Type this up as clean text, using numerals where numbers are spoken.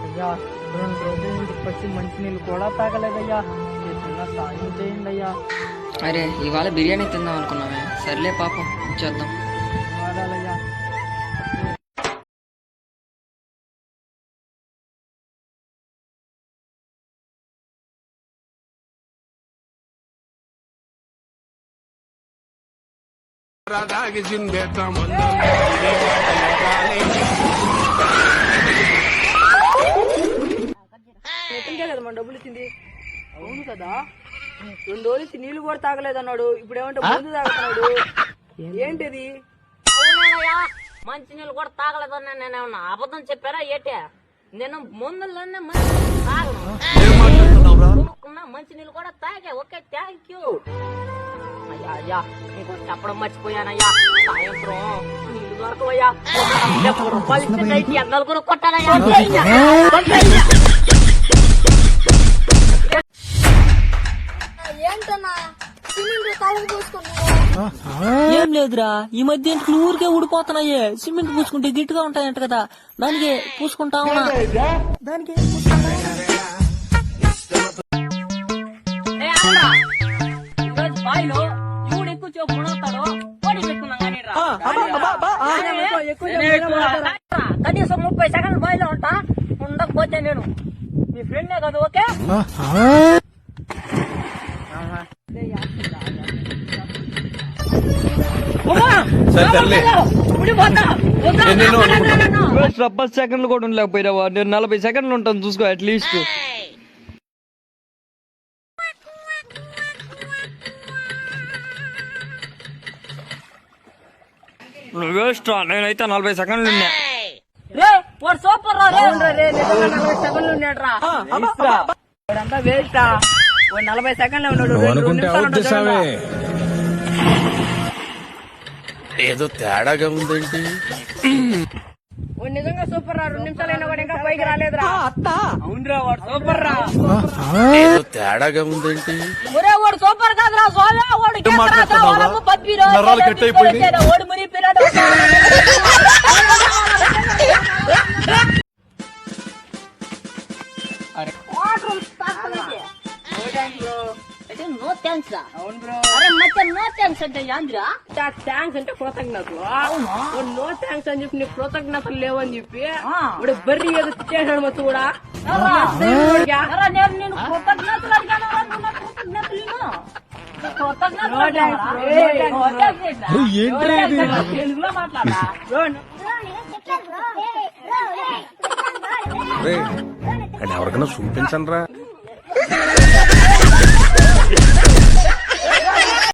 అయ్యా 2 రోజులు ఇంటికి వచ్చి మంచినీళ్ళు కూడా తాగలేదయ్యా, ఏదైనా సాయం చేయండి అయ్యా. అరే ఇవాళ బిర్యానీ తిందాం అనుకున్నామే, సర్లే పాపం ఇచ్చేద్దాం. ధన్యవాదాలయ్యా. కదా మన డబ్బులు ఇచ్చింది. అవును కదా, 2 రోజులు ఇచ్చి నీళ్లు కూడా తాగలేదన్నాడు, ఇప్పుడు ఏమంటే ముందు తాగుతున్నాడు. ఏంటిది? అవునయ్యా, మంచి నీళ్ళు కూడా తాగలేదన్నా నేనేమన్నా అబద్ధం చెప్పారా ఏటే? నేను ముందులోనే కొనుక్కున్నా, మంచి నీళ్ళు కూడా తాగా. ఓకే, థ్యాంక్ యూ అయ్యా. అయ్యా నీకు చెప్పడం మర్చిపోయానయ్యా, సాయంత్రం నీళ్ళు దొరకవయ్యా, 70 రూపాయలు ఇచ్చి నైట్ ఎండలు కూడా కొట్టాలయ్యా. ఏం లేదురా, ఈ మధ్య ఇంటికి ఊరికే ఊడిపోతున్నాయే. సిమెంట్ పూసుకుంటే గిట్టుగా ఉంటాయంట కదా, దానికి పూసుకుంటా ఉన్నా. దానికి బాయిలో ఇప్పుడు ఎక్కువ చూపు మునగుతాడు, పొడి పెట్టుకున్నాం కానీ కనీసం 30 సెకండ్లు బాయిలో ఉంటా. ఉండకపోతే నేను మీ ఫ్రెండే కదా. ఓకే రబ్బర్ సెకండ్లు కూడా ఉండలేకపోయినావా? నేను 40 సెకండ్లు ఉంటాను చూసుకో అట్లీస్ట్. వేస్ట్, నేనైతే 40 సెకండ్లు ఉన్నా. వాడు సూపర్ రా. 40 సెకండ్లు ఉన్నాడు రా. వాడంతా వేస్ట్ రా. వాడు 40 సెకండ్లు ఉన్నాడు. ఏదో తేడాగా ఉందేంటి? వాడు నిజంగా సూపర్ రా. 2 నిమిషాలైనా వాడు ఇంకా పైకి రాలేదురా. అవునరా, వాడు సూపర్ రా. ఏదో తేడాగా ఉందేంటి? ఒరే వాడు సూపర్ కాదురా, సోలా వాడు నరాలు కట్ అయిపోయింది. వాడు ముని పిల్లడు. నో థ్యాంక్స్ రా. అవును బ్రో. అరే మధ్య నో థ్యాంక్స్ అంటే యాంద్రా? థ్యాంక్స్ అంటే కృతజ్ఞతలు. నో థ్యాంక్స్ అని చెప్పి నీకు కృతజ్ఞతలు లేవని చెప్పి ఇప్పుడు బర్రీ ఏదో చేశాడు మొత్తం కూడా. నేను కృతజ్ఞతలు అడిగాను, తెలుగులో మాట్లాడా. ఎవరికైనా చూపించండి రా.